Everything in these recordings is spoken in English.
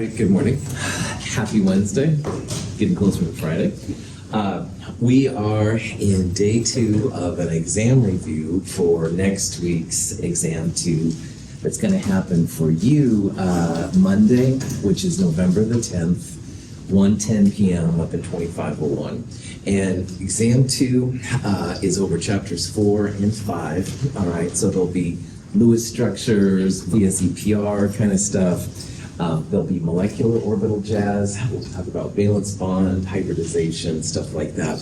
right, good morning. Happy Wednesday. Getting closer to Friday. We are in day 2 of an exam review for next week's exam 2. That's going to happen for you Monday, which is November the 10th, 1:10 p.m. up in 2501. And exam 2 is over chapters 4 and 5. All right, so there'll be Lewis structures, VSEPR kind of stuff. There'll be molecular orbital jazz. We'll talk about valence bond, hybridization, stuff like that.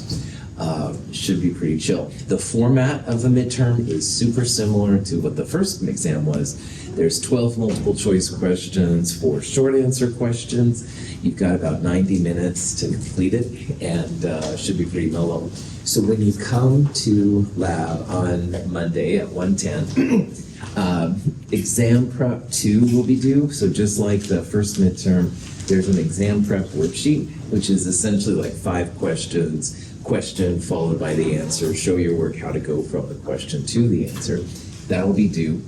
Should be pretty chill. The format of the midterm is super similar to what the first exam was. There's 12 multiple choice questions, 4 short answer questions. You've got about 90 minutes to complete it, and should be pretty mellow. So when you come to lab on Monday at 1:10, exam prep 2 will be due. So just like the first midterm, there's an exam prep worksheet, which is essentially like 5 questions, question followed by the answer, show your work how to go from the question to the answer. That'll be due.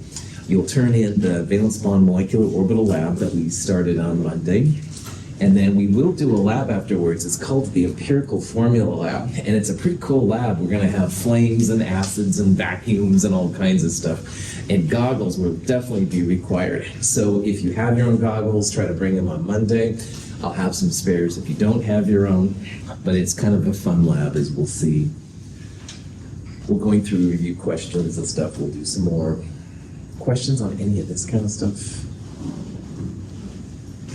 You'll turn in the valence bond molecular orbital lab that we started on Monday. And then we will do a lab afterwards. It's called the Empirical Formula Lab. And it's a pretty cool lab. We're going to have flames and acids and vacuums and all kinds of stuff. And goggles will definitely be required. So if you have your own goggles, try to bring them on Monday. I'll have some spares if you don't have your own. But it's kind of a fun lab, as we'll see. We're going through review questions and stuff. We'll do some more questions on any of this kind of stuff.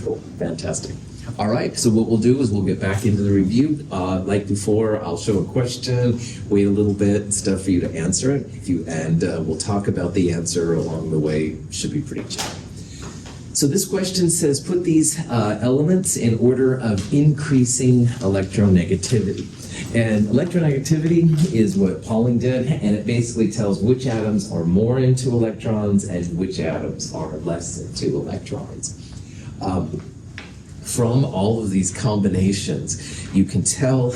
Cool. Fantastic. All right, so what we'll do is we'll get back into the review. Like before, I'll show a question, wait a little bit, and stuff for you to answer it. And we'll talk about the answer along the way. Should be pretty chill. So this question says, put these elements in order of increasing electronegativity. And electronegativity is what Pauling did, and it basically tells which atoms are more into electrons and which atoms are less into electrons. From all of these combinations, you can tell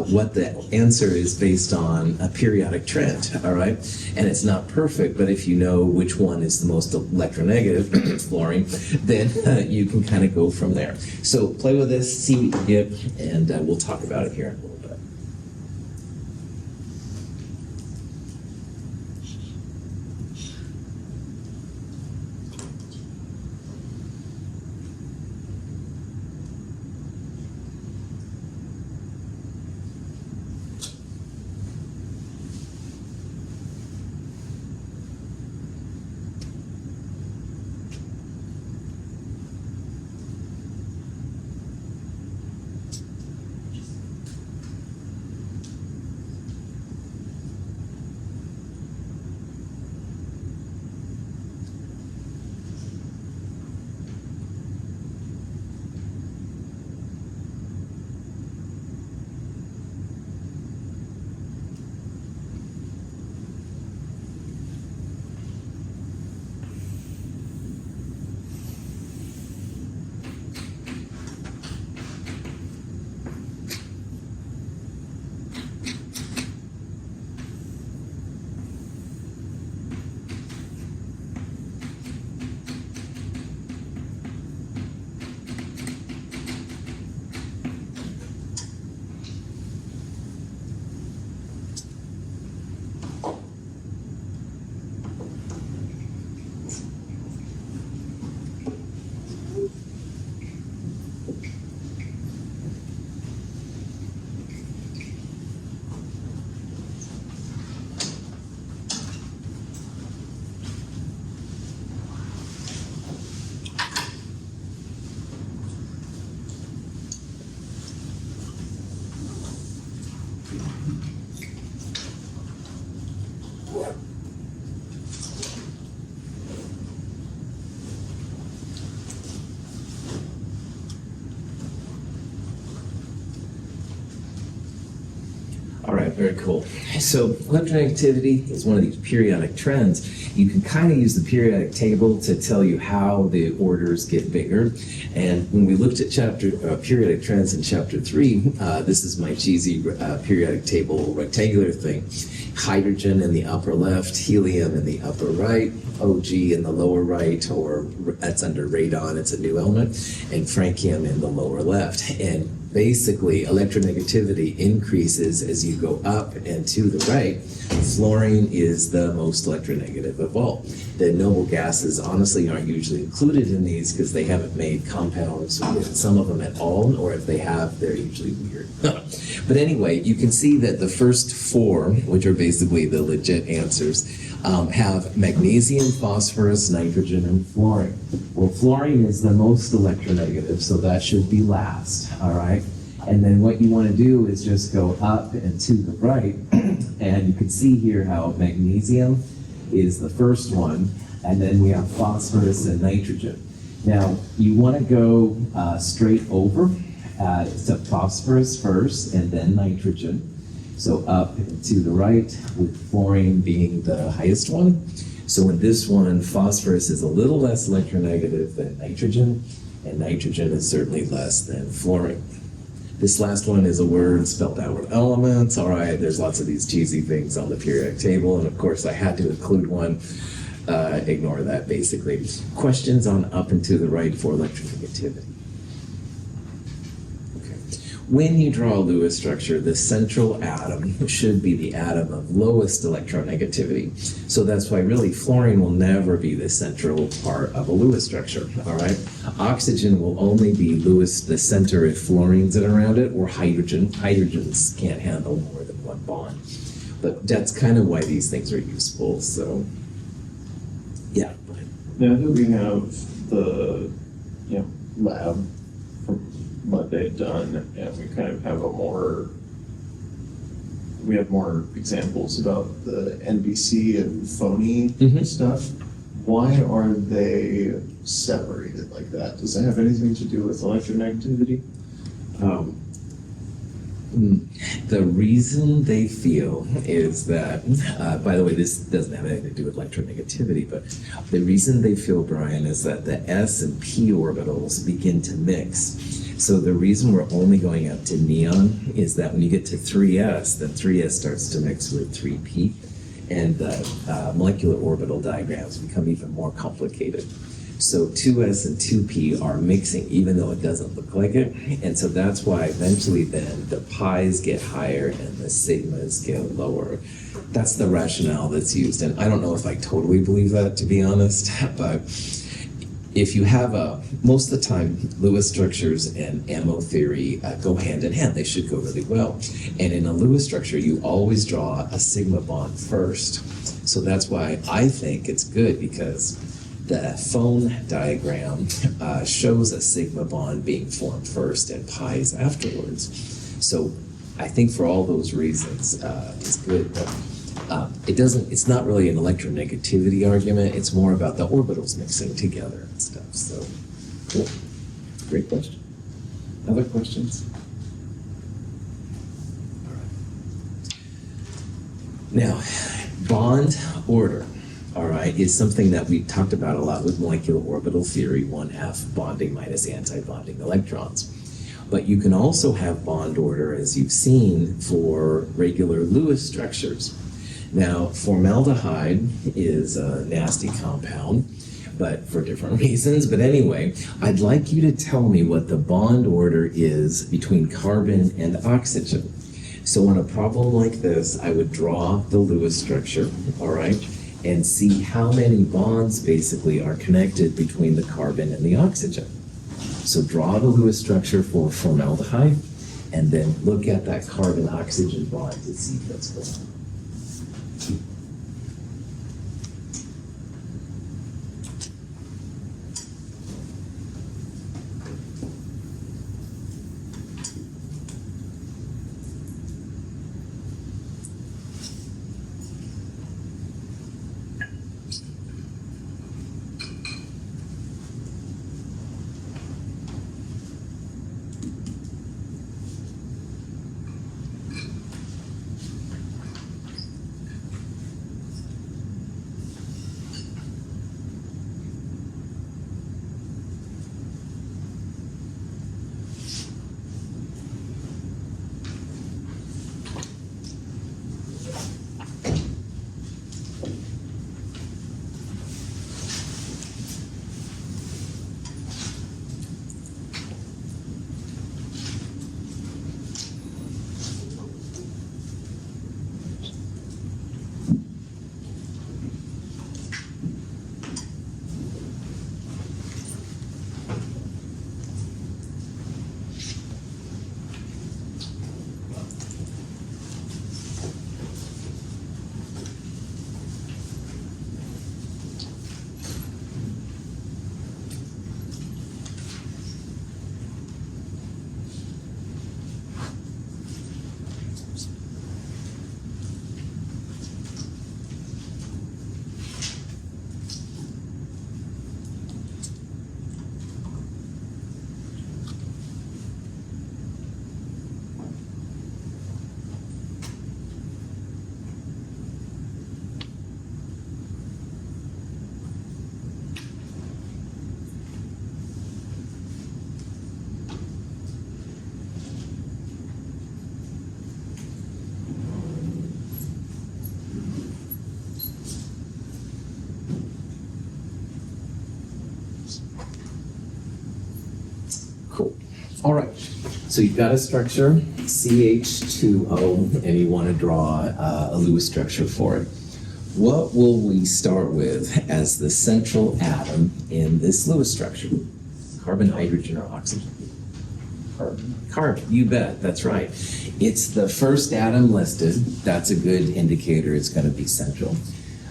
what the answer is based on a periodic trend, all right? And it's not perfect, but if you know which one is the most electronegative, fluorine, then you can kind of go from there. So play with this, see what you get, and we'll talk about it here in a little bit. very cool. So electronegativity is one of these periodic trends. You can kind of use the periodic table to tell you how the orders get bigger. And when we looked at periodic trends in chapter 3, this is my cheesy periodic table rectangular thing. Hydrogen in the upper left, helium in the upper right, OG in the lower right, or that's under radon, it's a new element, and francium in the lower left. And basically, electronegativity increases as you go up and to the right. Fluorine is the most electronegative of all. The noble gases honestly aren't usually included in these because they haven't made compounds with some of them at all, or if they have, they're usually weird. But anyway, you can see that the first 4, which are basically the legit answers, have magnesium, phosphorus, nitrogen, and fluorine. Well, fluorine is the most electronegative, so that should be last, all right? And then what you want to do is just go up and to the right, and you can see here how magnesium is the first one, and then we have phosphorus and nitrogen. Now, you want to go straight over to phosphorus first, and then nitrogen. So up and to the right, with fluorine being the highest one. So in this one, phosphorus is a little less electronegative than nitrogen, and nitrogen is certainly less than fluorine. This last one is a word spelled out with elements. All right, there's lots of these cheesy things on the periodic table, and of course I had to include one. Ignore that, basically. Questions on up and to the right for electronegativity. When you draw a Lewis structure, the central atom should be the atom of lowest electronegativity. So that's why really fluorine will never be the central part of a Lewis structure, all right? Oxygen will only be Lewis, the center, if fluorine's in around it, or hydrogen. Hydrogens can't handle more than one bond. But that's kind of why these things are useful, so yeah. Now that we have the lab from Monday done, and we kind of have we have more examples about the NBC and phony stuff. Why are they separated like that? Does that have anything to do with electronegativity? The reason they feel is that, by the way, this doesn't have anything to do with electronegativity, but the reason they feel, Brian, is that the s and p orbitals begin to mix. So the reason we're only going up to neon is that when you get to 3s, then 3s starts to mix with 3p, and the molecular orbital diagrams become even more complicated. So 2s and 2p are mixing even though it doesn't look like it, and so that's why eventually then the pi's get higher and the sigmas get lower. That's the rationale that's used, and I don't know if I totally believe that, to be honest, but if you have most of the time, Lewis structures and ammo theory go hand in hand. They should go really well. And in a Lewis structure, you always draw a sigma bond first. So that's why I think it's good, because the phone diagram shows a sigma bond being formed first and pi's afterwards. So I think for all those reasons, it's good. But it's not really an electronegativity argument. It's more about the orbitals mixing together and stuff. So, cool. Great question. Other questions? All right. Now, bond order, all right, is something that we talked about a lot with molecular orbital theory, 1f bonding minus anti-bonding electrons. But you can also have bond order, as you've seen, for regular Lewis structures. Now, formaldehyde is a nasty compound, but for different reasons. But anyway, I'd like you to tell me what the bond order is between carbon and oxygen. So on a problem like this, I would draw the Lewis structure, all right, and see how many bonds basically are connected between the carbon and the oxygen. So draw the Lewis structure for formaldehyde, and then look at that carbon-oxygen bond to see what's going on. Cool. All right. So you've got a structure, CH2O, and you want to draw a Lewis structure for it. What will we start with as the central atom in this Lewis structure? Carbon, hydrogen, or oxygen? Carbon. Carbon, you bet, that's right. It's the first atom listed. That's a good indicator it's going to be central.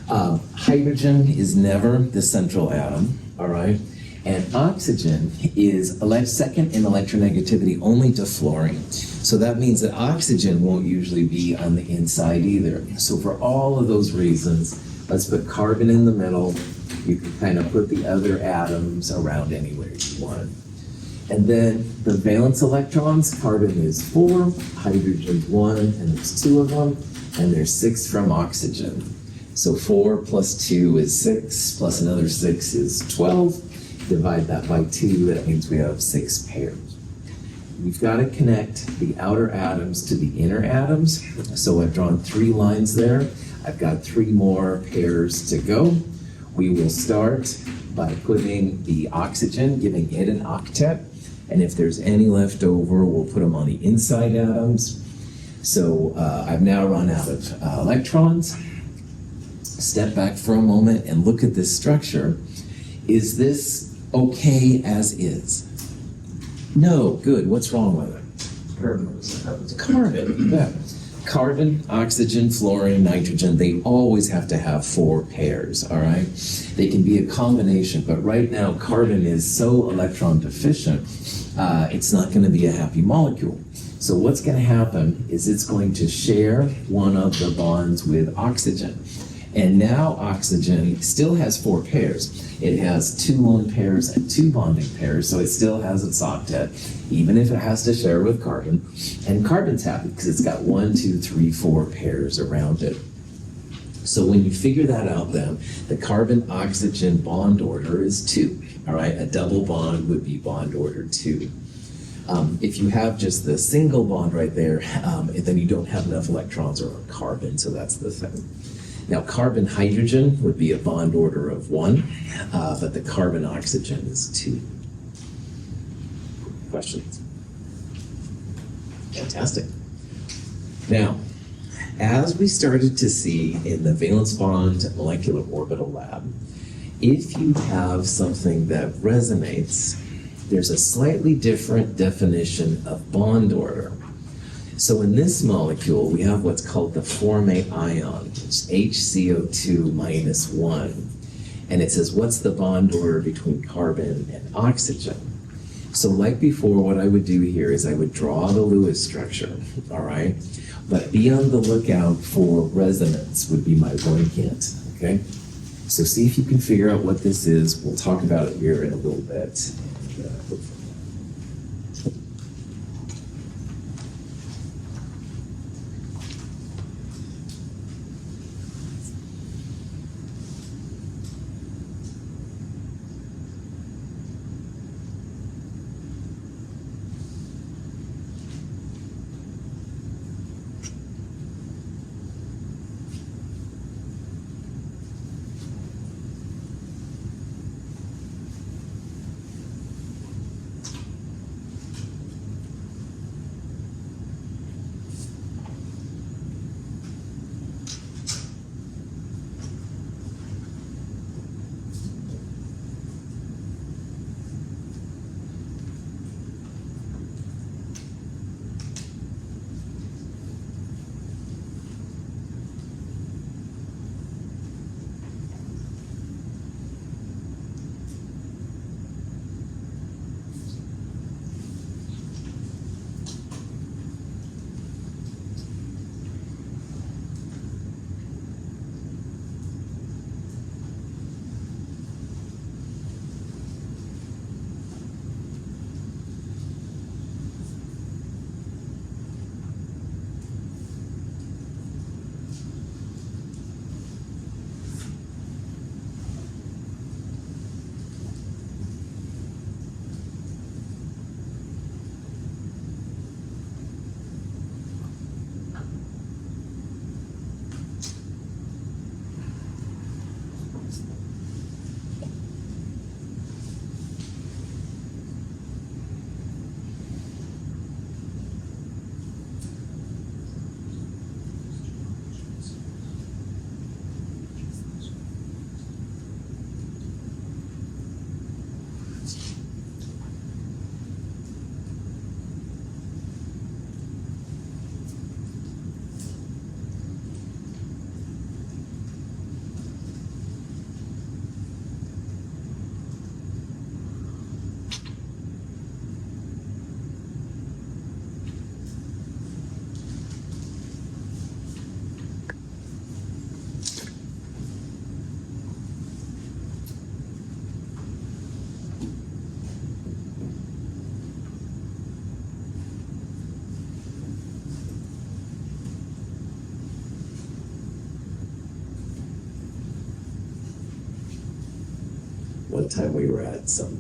Hydrogen is never the central atom, all right? And oxygen is second in electronegativity only to fluorine. So that means that oxygen won't usually be on the inside either. So for all of those reasons, let's put carbon in the middle. You can kind of put the other atoms around anywhere you want. And then the valence electrons, carbon is 4, hydrogen's 1, and there's 2 of them, and there's 6 from oxygen. So 4 plus 2 is 6, plus another 6 is 12. Divide that by 2, that means we have 6 pairs. We've got to connect the outer atoms to the inner atoms. So I've drawn 3 lines there. I've got 3 more pairs to go. We will start by putting the oxygen, giving it an octet. And if there's any left over, we'll put them on the inside atoms. So I've now run out of electrons. Step back for a moment and look at this structure. Is this okay as is? No, good. What's wrong with it? Carbon. Yeah. Carbon, oxygen, fluorine, nitrogen, they always have to have 4 pairs, all right? They can be a combination, but right now carbon is so electron deficient, it's not going to be a happy molecule. So what's going to happen is it's going to share one of the bonds with oxygen. And now oxygen still has 4 pairs. It has 2 lone pairs and 2 bonding pairs, so it still has its octet, even if it has to share with carbon. And carbon's happy because it's got 1, 2, 3, 4 pairs around it. So when you figure that out then, the carbon-oxygen bond order is 2, all right? A double bond would be bond order 2. If you have just the single bond right there, then you don't have enough electrons around carbon, so that's the thing. Now, carbon-hydrogen would be a bond order of 1, but the carbon-oxygen is 2. Questions? Fantastic. Now, as we started to see in the valence bond molecular orbital lab, if you have something that resonates, there's a slightly different definition of bond order. So in this molecule, we have what's called the formate ion, which is HCO2 minus 1. And it says, what's the bond order between carbon and oxygen? So like before, what I would do here is I would draw the Lewis structure, all right? But be on the lookout for resonance would be my one hint, okay? So see if you can figure out what this is. We'll talk about it here in a little bit. one time we were at some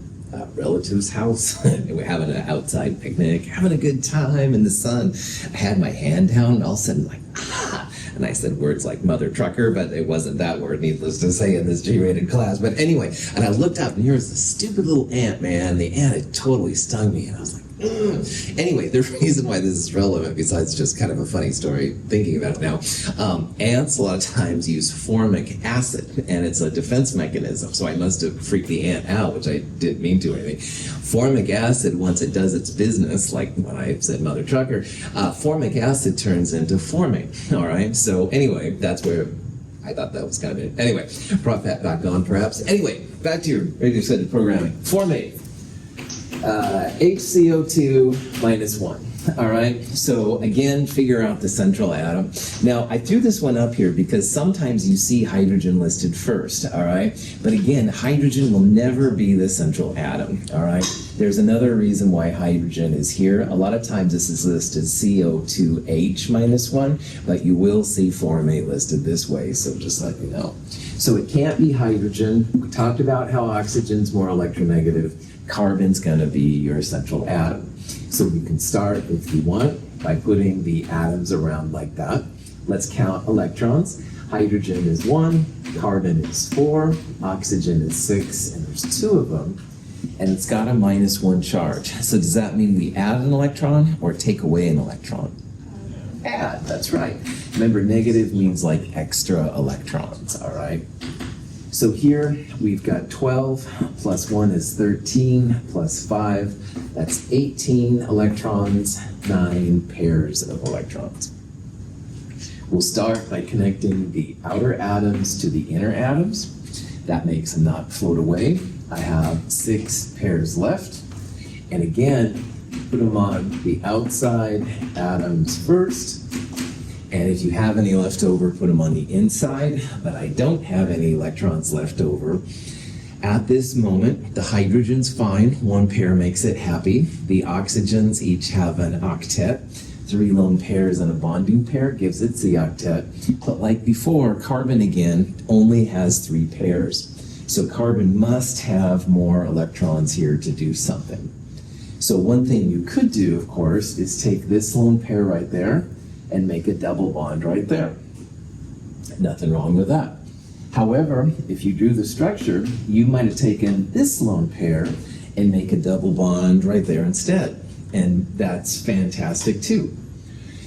relative's house and we were having an outside picnic, having a good time in the sun. I had my hand down and all of a sudden like, ah! And I said words like mother trucker, but it wasn't that word, needless to say, in this G-rated class. But anyway, and I looked up and here was this stupid little ant, man. The ant had totally stung me and I was like, ugh. Anyway, the reason why this is relevant, besides just kind of a funny story, thinking about it now, ants a lot of times use formic acid, and it's a defense mechanism, so I must have freaked the ant out, which I didn't mean to or anything. Formic acid, once it does its business, like when I said mother trucker, formic acid turns into forming, all right? So anyway, that's where I thought that was kind of it. Anyway, brought that back on perhaps. Anyway, back to your radio-centered programming. Formate. HCO2 minus 1. All right, so again, figure out the central atom. Now, I threw this one up here because sometimes you see hydrogen listed first, all right? But again, hydrogen will never be the central atom, all right? There's another reason why hydrogen is here. A lot of times this is listed CO2H minus 1, but you will see formate listed this way, so just let me know. So it can't be hydrogen. We talked about how oxygen's more electronegative. Carbon's going to be your central atom. So we can start, if you want, by putting the atoms around like that. Let's count electrons. Hydrogen is 1, carbon is 4, oxygen is 6, and there's 2 of them. And it's got a minus 1 charge. So does that mean we add an electron or take away an electron? Add, that's right. Remember, negative means like extra electrons, all right? So here we've got 12 plus 1 is 13 plus 5, that's 18 electrons, 9 pairs of electrons. We'll start by connecting the outer atoms to the inner atoms. That makes them not float away. I have 6 pairs left. And again, put them on the outside atoms first. And if you have any left over, put them on the inside, but I don't have any electrons left over. At this moment, the hydrogen's fine. 1 pair makes it happy. The oxygens each have an octet. 3 lone pairs and a bonding pair gives it the octet. But like before, carbon again only has 3 pairs. So carbon must have more electrons here to do something. So one thing you could do, of course, is take this lone pair right there and make a double bond right there. Nothing wrong with that. However, if you drew the structure, you might have taken this lone pair and make a double bond right there instead. And that's fantastic too.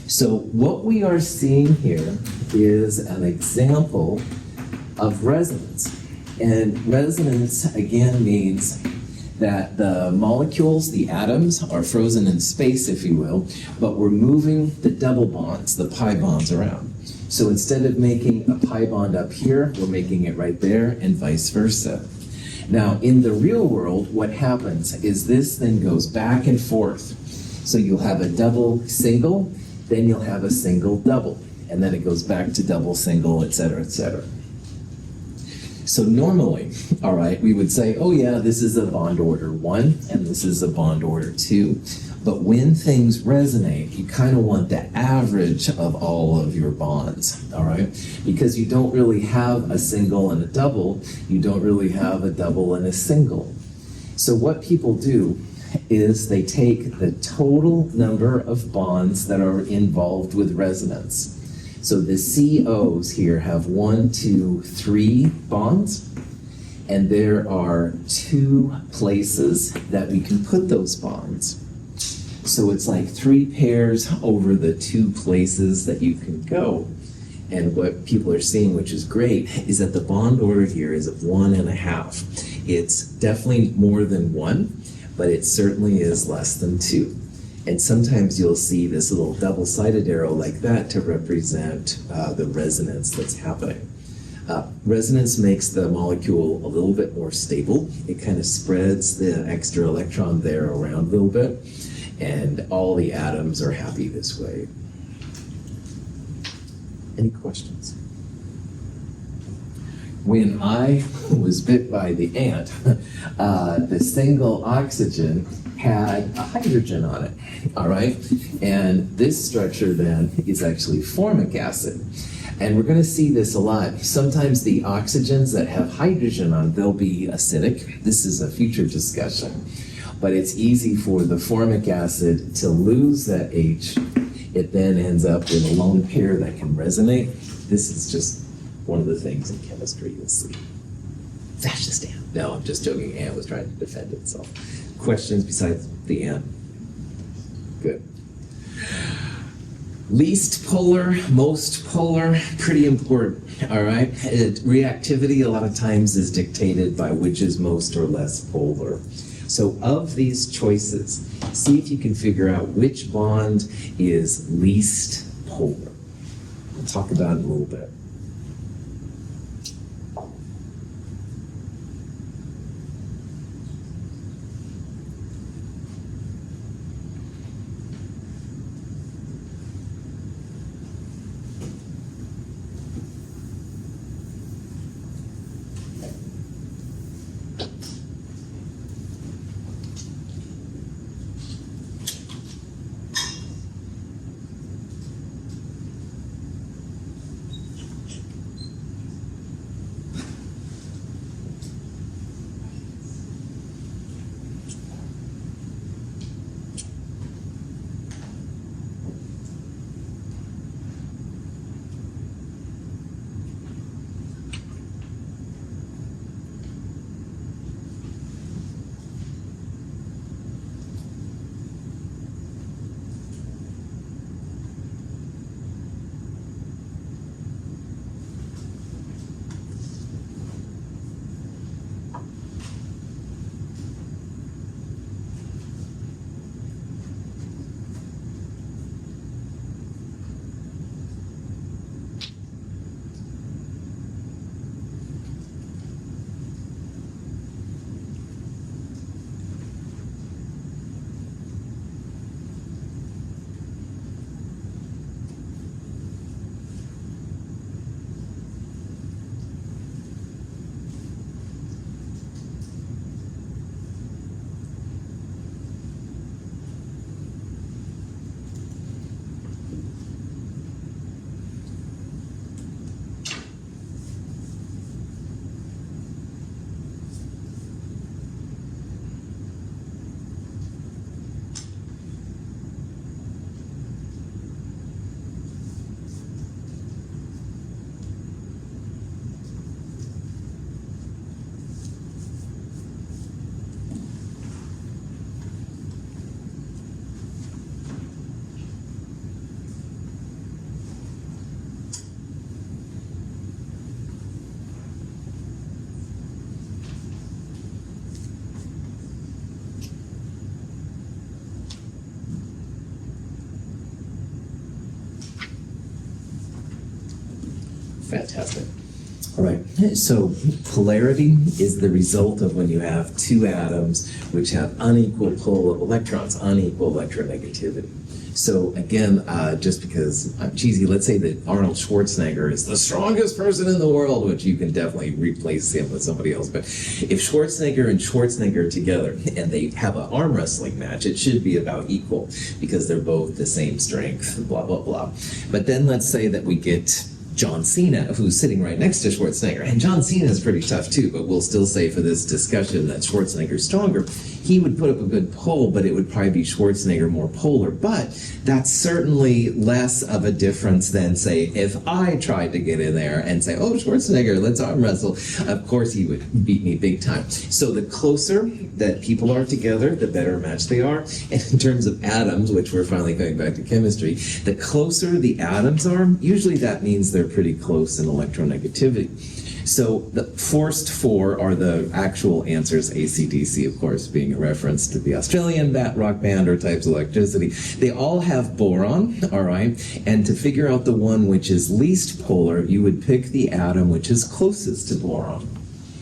So what we are seeing here is an example of resonance. And resonance, again, means that the molecules, the atoms, are frozen in space, if you will, but we're moving the double bonds, the pi bonds around. So instead of making a pi bond up here, we're making it right there, and vice versa. Now, in the real world, what happens is this then goes back and forth. So you'll have a double single, then you'll have a single double, and then it goes back to double single, etc., etc. So normally, all right, we would say, oh yeah, this is a bond order 1 and this is a bond order 2. But when things resonate, you kind of want the average of all of your bonds, all right? Because you don't really have a single and a double, you don't really have a double and a single. So what people do is they take the total number of bonds that are involved with resonance. So the COs here have 1, 2, 3 bonds, and there are 2 places that we can put those bonds. So it's like 3 pairs over the 2 places that you can go. And what people are seeing, which is great, is that the bond order here is of 1.5. It's definitely more than 1, but it certainly is less than 2. And sometimes you'll see this little double-sided arrow like that to represent the resonance that's happening. Resonance makes the molecule a little bit more stable. It kind of spreads the extra electron there around a little bit, and all the atoms are happy this way. Any questions? When I was bit by the ant, the single oxygen had a hydrogen on it, all right? And this structure then is actually formic acid. And we're going to see this a lot. Sometimes the oxygens that have hydrogen on, they'll be acidic. This is a future discussion. But it's easy for the formic acid to lose that H. It then ends up with a lone pair that can resonate. This is just one of the things in chemistry you'll see. Fascist Anne. No, I'm just joking. Anne was trying to defend itself. Questions besides the Anne? Good. Least polar, most polar, pretty important, all right? Reactivity a lot of times is dictated by which is most or less polar. So of these choices, see if you can figure out which bond is least polar. We'll talk about it in a little bit. Fantastic. All right, so polarity is the result of when you have two atoms which have unequal pull of electrons, unequal electronegativity. So again, just because I'm cheesy, let's say that Arnold Schwarzenegger is the strongest person in the world, which you can definitely replace him with somebody else. But if Schwarzenegger and Schwarzenegger are together and they have an arm wrestling match, it should be about equal because they're both the same strength, blah, blah, blah. But then let's say that we get John Cena, who's sitting right next to Schwarzenegger. And John Cena is pretty tough too, but we'll still say for this discussion that Schwarzenegger's stronger. He would put up a good pull, but it would probably be Schwarzenegger more polar. But that's certainly less of a difference than, say, if I tried to get in there and say, oh, Schwarzenegger, let's arm wrestle. Of course, he would beat me big time. So the closer that people are together, the better match they are. And in terms of atoms, which we're finally going back to chemistry, the closer the atoms are, usually that means they're pretty close in electronegativity. So the first four are the actual answers, AC/DC, of course, being a reference to the Australian rock band or types of electricity. They all have boron, all right? And to figure out the one which is least polar, you would pick the atom which is closest to boron.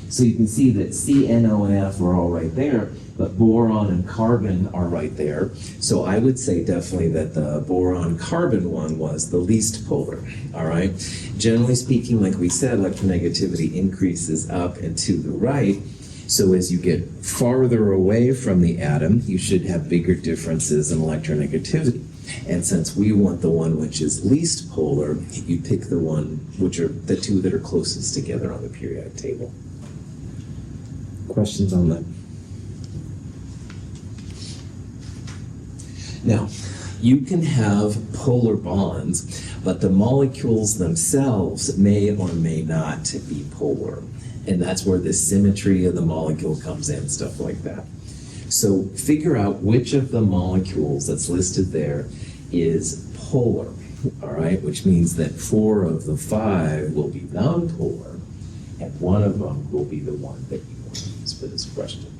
So you can see that C, N, O, and F are all right there, but boron and carbon are right there. So I would say definitely that the boron-carbon one was the least polar, all right? Generally speaking, like we said, electronegativity increases up and to the right. So as you get farther away from the atom, you should have bigger differences in electronegativity. And since we want the one which is least polar, you pick the one which are the two that are closest together on the periodic table. Questions on that? Now, you can have polar bonds, but the molecules themselves may or may not be polar. And that's where the symmetry of the molecule comes in, stuff like that. So figure out which of the molecules that's listed there is polar, all right? Which means that 4 of the 5 will be nonpolar, and 1 of them will be the one that you want to use for this question.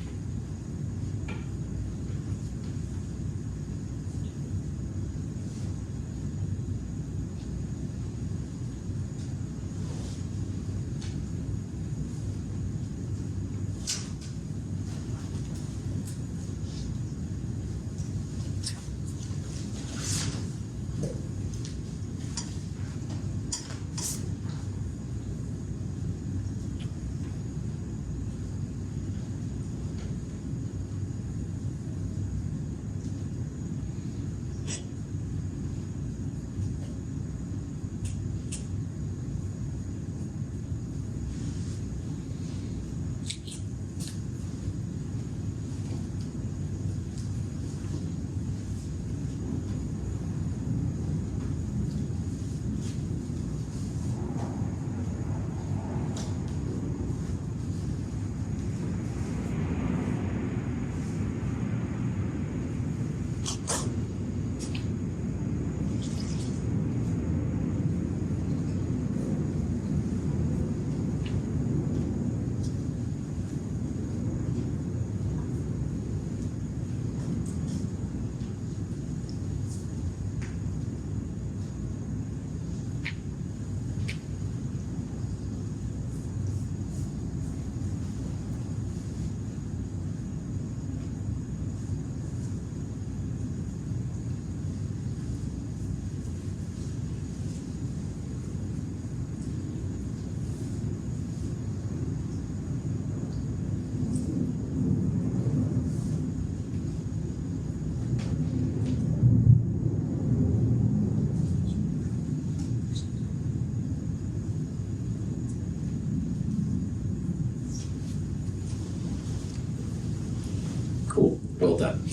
Cool, well done.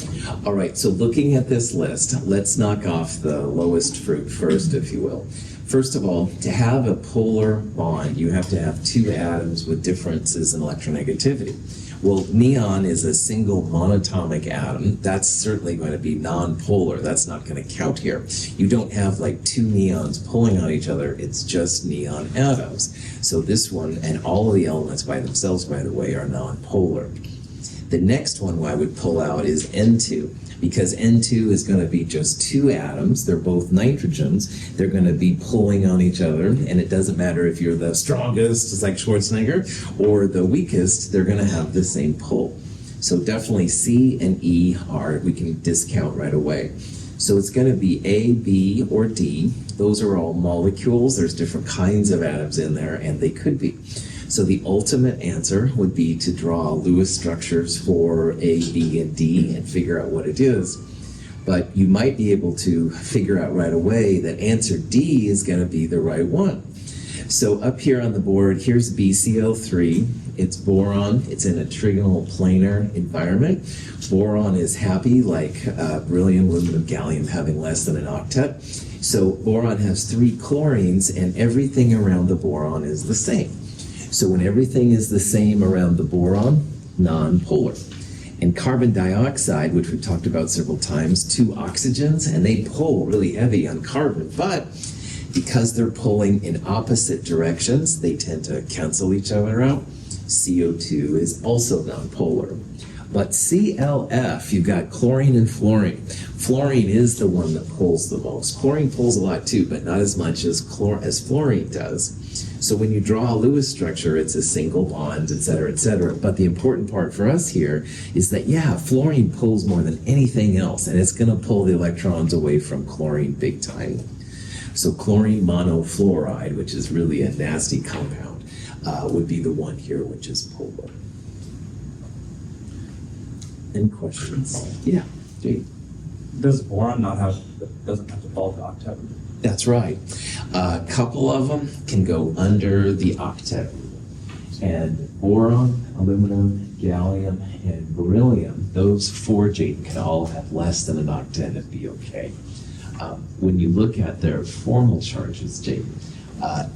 All right, so looking at this list, let's knock off the lowest fruit first, if you will. First of all, to have a polar bond, you have to have 2 atoms with differences in electronegativity. Well, neon is a single monatomic atom. That's certainly going to be non-polar. That's not going to count here. You don't have like 2 neons pulling on each other. It's just neon atoms. So this one, and all of the elements by themselves, by the way, are non-polar. The next one I would pull out is N2, because N2 is going to be just 2 atoms. They're both nitrogens. They're going to be pulling on each other, and it doesn't matter if you're the strongest, just like Schwarzenegger, or the weakest, they're going to have the same pull. So definitely C and E we can discount right away. So it's going to be A, B, or D. Those are all molecules. There's different kinds of atoms in there, and they could be. So the ultimate answer would be to draw Lewis structures for A, B, and D and figure out what it is. But you might be able to figure out right away that answer D is going to be the right one. So up here on the board, here's BCl3. It's boron. It's in a trigonal planar environment. Boron is happy, like beryllium, aluminum, gallium having less than an octet. So boron has 3 chlorines, and everything around the boron is the same. So when everything is the same around the boron, non-polar. And carbon dioxide, which we've talked about several times, 2 oxygens, and they pull really heavy on carbon, but because they're pulling in opposite directions, they tend to cancel each other out. CO2 is also non-polar. But CLF, you've got chlorine and fluorine. Fluorine is the one that pulls the most. Chlorine pulls a lot too, but not as much as fluorine does. So when you draw a Lewis structure, it's a single bond, et cetera, et cetera. But the important part for us here is that, yeah, fluorine pulls more than anything else, and it's going to pull the electrons away from chlorine big time. So chlorine monofluoride, which is really a nasty compound, would be the one here, which is polar. Any questions? Yeah, Jade. Does boron not have, doesn't have to follow the octet? That's right. A couple of them can go under the octet rule. And boron, aluminum, gallium, and beryllium, those 4, Jayden, can all have less than an octet and be okay. When you look at their formal charges, Jayden,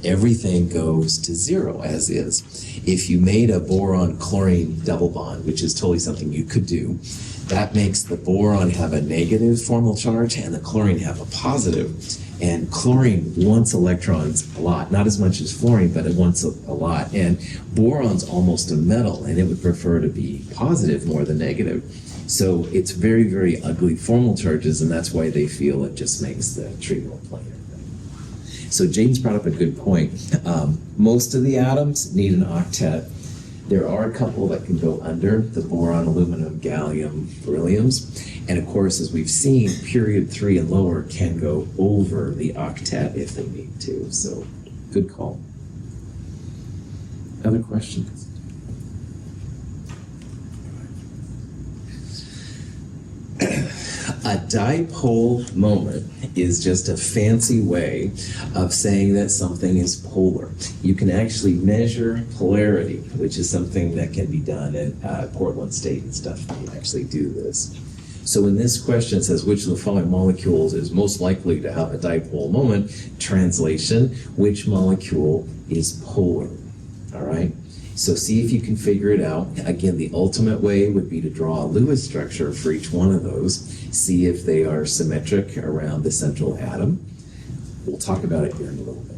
everything goes to 0 as is. If you made a boron-chlorine double bond, which is totally something you could do, that makes the boron have a negative formal charge and the chlorine have a positive. And chlorine wants electrons a lot, not as much as fluorine, but it wants a lot. And boron's almost a metal, and it would prefer to be positive more than negative. So it's very, very ugly formal charges, and that's why they feel it just makes the tree more planar. So James brought up a good point. Most of the atoms need an octet. There are a couple that can go under the boron, aluminum, gallium, berylliums. And of course, as we've seen, period 3 and lower can go over the octet if they need to. So good call. Other questions? A dipole moment is just a fancy way of saying that something is polar. You can actually measure polarity, which is something that can be done at Portland State and stuff. They actually do this. So in this question, it says, which of the following molecules is most likely to have a dipole moment? Translation, which molecule is polar? All right? So see if you can figure it out. Again, the ultimate way would be to draw a Lewis structure for each one of those. See if they are symmetric around the central atom. We'll talk about it here in a little bit.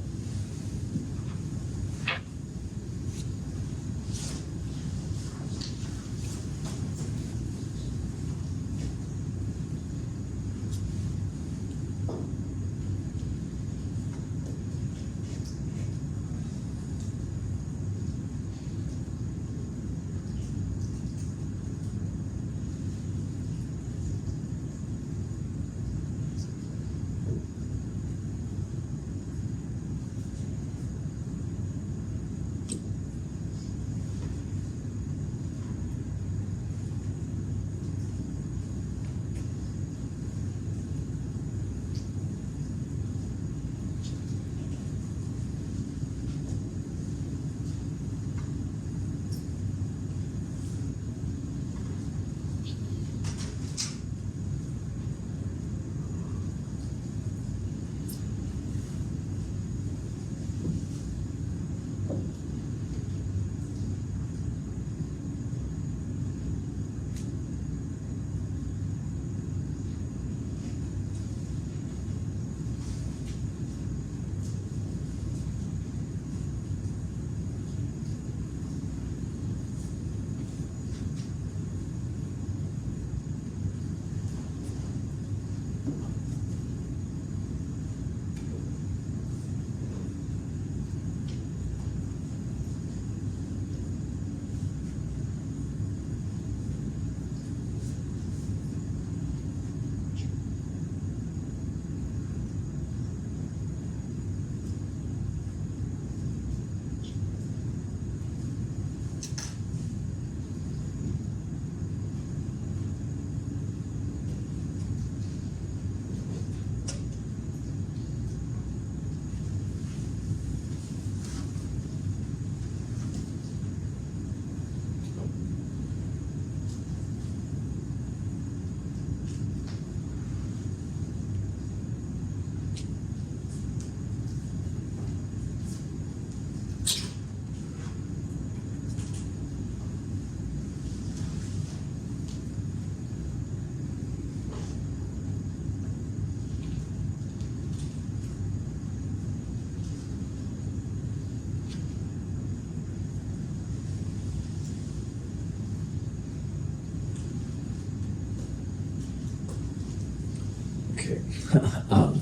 Okay.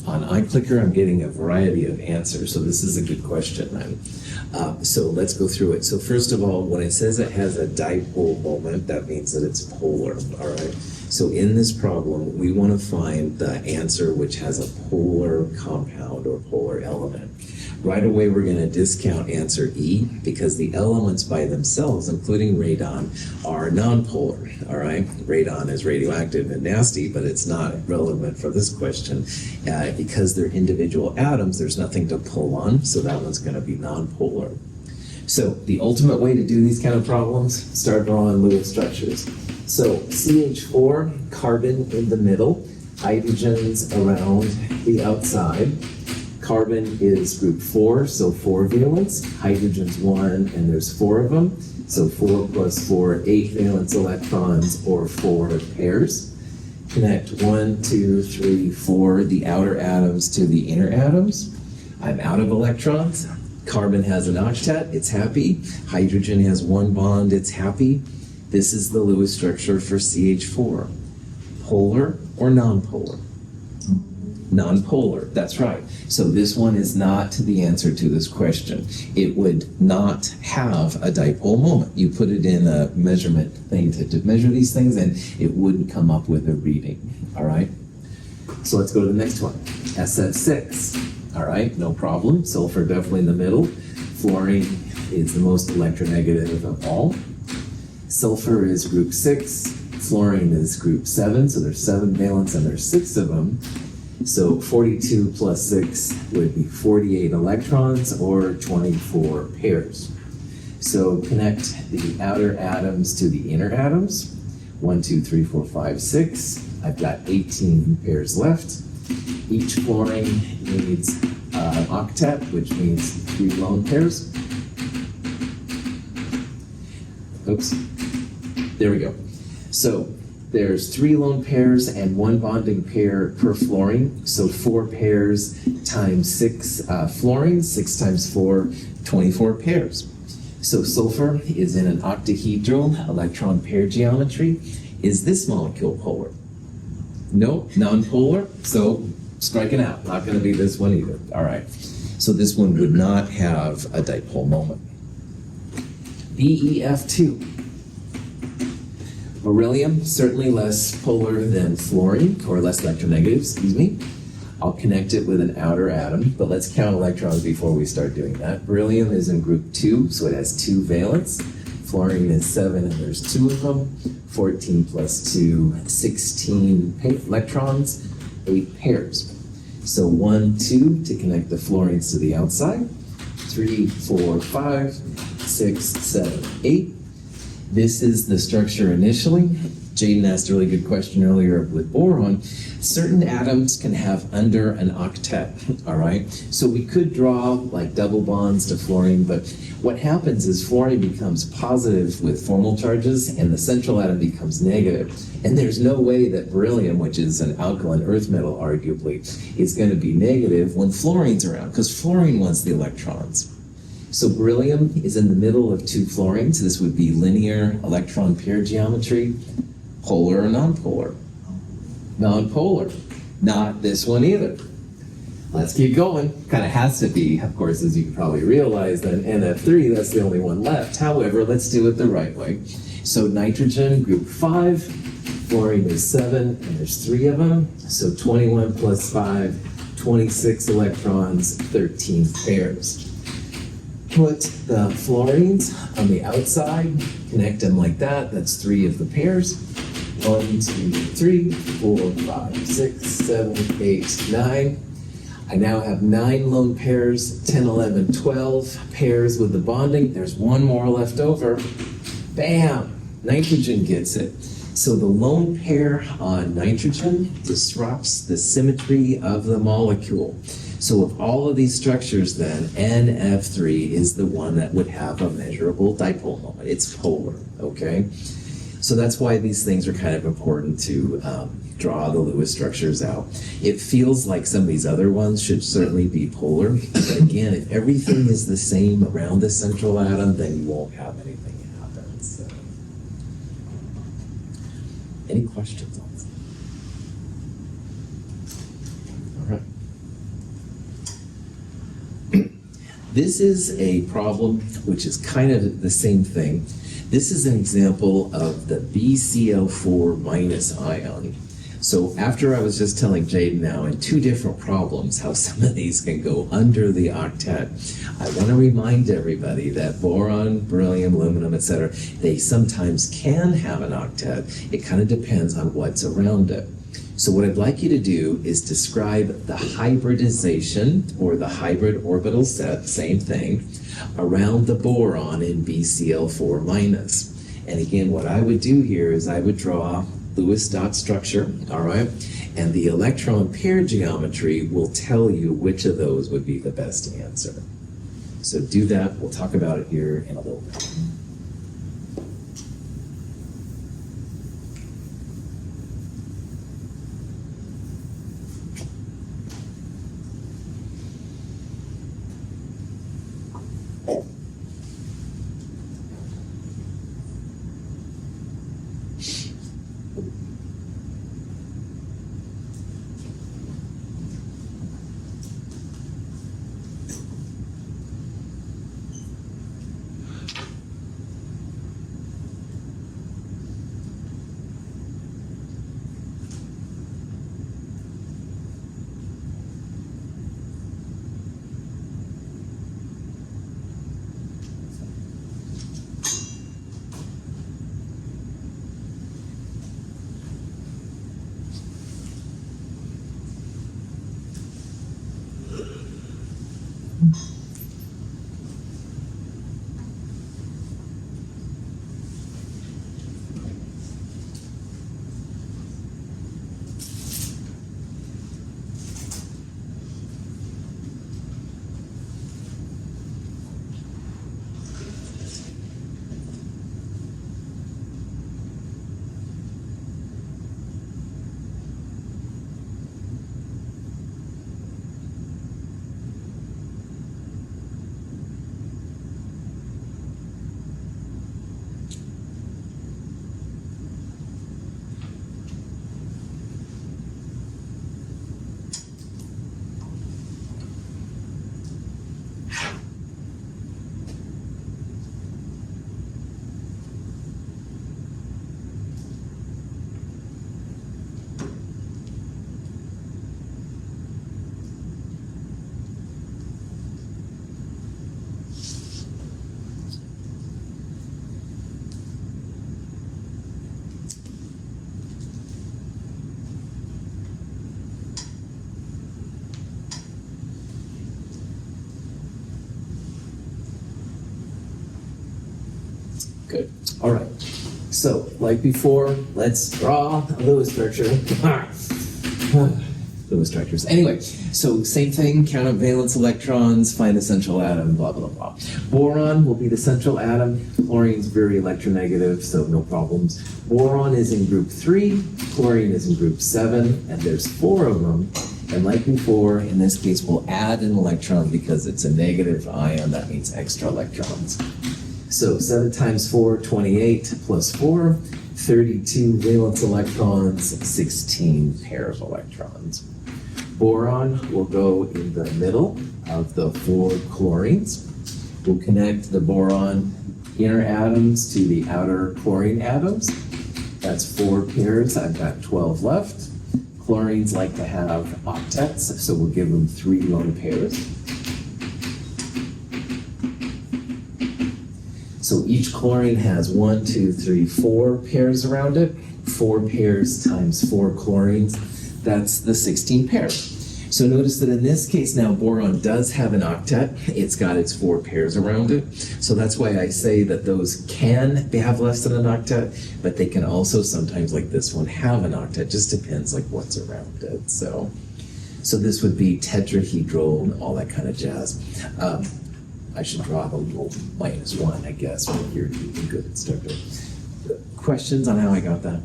On iClicker, I'm getting a variety of answers, so this is a good question. So let's go through it. So first of all, when it says it has a dipole moment, that means that it's polar, all right? So in this problem, we want to find the answer which has a polar compound or polar element. Right away, we're going to discount answer E because the elements by themselves, including radon, are nonpolar, all right? Radon is radioactive and nasty, but it's not relevant for this question. Because they're individual atoms, there's nothing to pull on, so that one's going to be nonpolar. So the ultimate way to do these kind of problems, start drawing Lewis structures. So CH4, carbon in the middle, hydrogens around the outside. Carbon is group 4, so 4 valence. Hydrogen's 1, and there's 4 of them. So 4 plus 4, 8 valence electrons, or 4 pairs. Connect 1, 2, 3, 4, the outer atoms to the inner atoms. I'm out of electrons. Carbon has an octet, it's happy. Hydrogen has 1 bond, it's happy. This is the Lewis structure for CH4. Polar or nonpolar? Nonpolar, that's right. So this one is not the answer to this question. It would not have a dipole moment. You put it in a measurement thing to measure these things and it wouldn't come up with a reading, all right? So let's go to the next one. SF6, all right, no problem. Sulfur definitely in the middle. Fluorine is the most electronegative of all. Sulfur is group 6. Fluorine is group 7, so there's 7 valence and there's 6 of them. So 42 plus 6 would be 48 electrons or 24 pairs. So connect the outer atoms to the inner atoms. 1, 2, 3, 4, 5, 6. I've got 18 pairs left. Each fluorine needs an octet, which means 3 lone pairs. Oops. There we go. So there's 3 lone pairs and 1 bonding pair per fluorine. So 4 pairs times 6 fluorine, 6 times 4, 24 pairs. So sulfur is in an octahedral electron pair geometry. Is this molecule polar? No, non-polar. So striking out. Not going to be this one either. All right. So this one would not have a dipole moment. BEF2. Beryllium, certainly less polar than fluorine, or less electronegative, excuse me. I'll connect it with an outer atom, but let's count electrons before we start doing that. Beryllium is in group 2, so it has 2 valence. Fluorine is 7, and there's 2 of them. 14 plus 2, 16 electrons, 8 pairs. So 1, 2 to connect the fluorines to the outside. 3, 4, 5, 6, 7, 8. This is the structure initially. Jaden asked a really good question earlier with boron. Certain atoms can have under an octet, all right? So we could draw like double bonds to fluorine, but what happens is fluorine becomes positive with formal charges and the central atom becomes negative. And there's no way that beryllium, which is an alkaline earth metal arguably, is going to be negative when fluorine's around, because fluorine wants the electrons. So beryllium is in the middle of 2 fluorines. This would be linear electron pair geometry. Polar or nonpolar? Nonpolar. Not this one either. Let's keep going. Kind of has to be, of course, as you can probably realize, that NF3, that's the only one left. However, let's do it the right way. So nitrogen, group 5. Fluorine is 7, and there's 3 of them. So 21 plus 5, 26 electrons, 13 pairs. Put the fluorines on the outside, connect them like that. That's 3 of the pairs. 1, 2, 3, 4, 5, 6, 7, 8, 9. I now have 9 lone pairs, 10, 11, 12 pairs with the bonding. There's 1 more left over. Bam! Nitrogen gets it. So the lone pair on nitrogen disrupts the symmetry of the molecule. So of all of these structures then, NF3 is the one that would have a measurable dipole moment. It's polar, okay? So that's why these things are kind of important to draw the Lewis structures out. It feels like some of these other ones should certainly be polar, but again, if everything is the same around the central atom, then you won't have anything happen. So. Any questions on this? All right. This is a problem which is kind of the same thing. This is an example of the BCl4 minus ion. So after I was just telling Jade now in two different problems how some of these can go under the octet, I want to remind everybody that boron, beryllium, aluminum, etc., they sometimes can have an octet. It kind of depends on what's around it. So what I'd like you to do is describe the hybridization or the hybrid orbital set, same thing, around the boron in BCl4 minus. And again, what I would do here is I would draw Lewis dot structure, all right? And the electron pair geometry will tell you which of those would be the best answer. So do that. We'll talk about it here in a little bit. Good. All right. So, like before, let's draw a Lewis structure. Lewis structures. Anyway, so same thing, count up valence electrons, find the central atom, blah, blah, blah. Boron will be the central atom. Chlorine's very electronegative, so no problems. Boron is in group 3, chlorine is in group 7, and there's 4 of them. And like before, in this case, we'll add an electron because it's a negative ion, that means extra electrons. So 7 times 4, 28, plus 4, 32 valence electrons, 16 pairs of electrons. Boron will go in the middle of the 4 chlorines. We'll connect the boron inner atoms to the outer chlorine atoms. That's 4 pairs. I've got 12 left. Chlorines like to have octets, so we'll give them 3 lone pairs. So each chlorine has 1, 2, 3, 4 pairs around it. 4 pairs times 4 chlorines, that's the 16 pairs. So notice that in this case now, boron does have an octet. It's got its 4 pairs around it. So that's why I say that those can have less than an octet, but they can also sometimes, like this one, have an octet. Just depends like what's around it. So this would be tetrahedral and all that kind of jazz. I should draw the little -1, I guess, when you're good at starting. Questions on how I got that?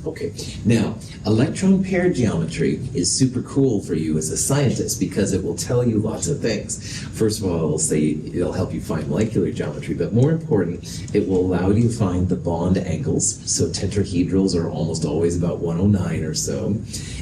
Okay, now, electron pair geometry is super cool for you as a scientist because it will tell you lots of things. First of all, it'll help you find molecular geometry, but more important, it will allow you to find the bond angles. So tetrahedrals are almost always about 109 or so.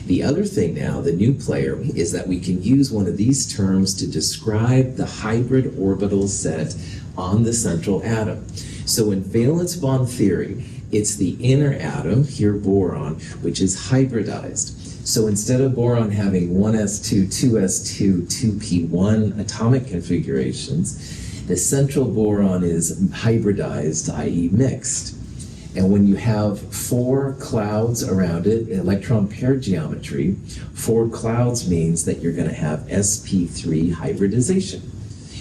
The other thing now, the new player, is that we can use one of these terms to describe the hybrid orbital set on the central atom. So in valence bond theory, It's the inner atom, here boron, which is hybridized. So instead of boron having 1s2, 2s2, 2p1 atomic configurations, the central boron is hybridized, i.e. mixed. And when you have 4 clouds around it, electron pair geometry, 4 clouds means that you're going to have sp3 hybridization.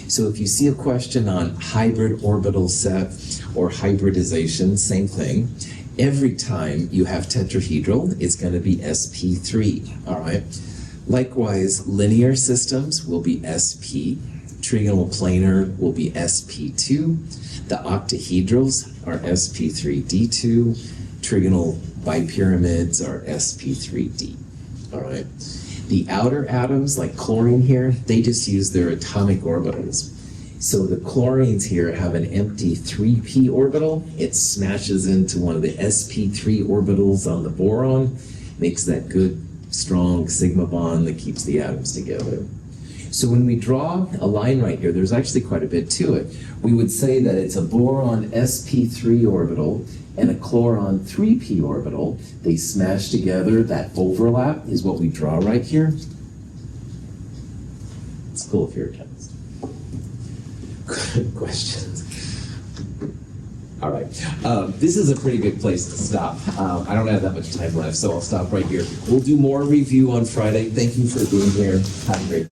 So if you see a question on hybrid orbital set or hybridization, same thing. Every time you have tetrahedral, it's going to be sp3, all right? Likewise, linear systems will be sp, trigonal planar will be sp2, the octahedrals are sp3d2, trigonal bipyramids are sp3d, all right? The outer atoms, like chlorine here, they just use their atomic orbitals. So the chlorines here have an empty 3p orbital. It smashes into one of the sp3 orbitals on the boron, makes that good, strong sigma bond that keeps the atoms together. So when we draw a line right here, there's actually quite a bit to it. We would say that it's a boron sp3 orbital and a chloron 3p orbital. They smash together. That overlap is what we draw right here. It's cool if you're a chemist. Good questions. All right. This is a pretty good place to stop. I don't have that much time left, so I'll stop right here. We'll do more review on Friday. Thank you for being here. Have a great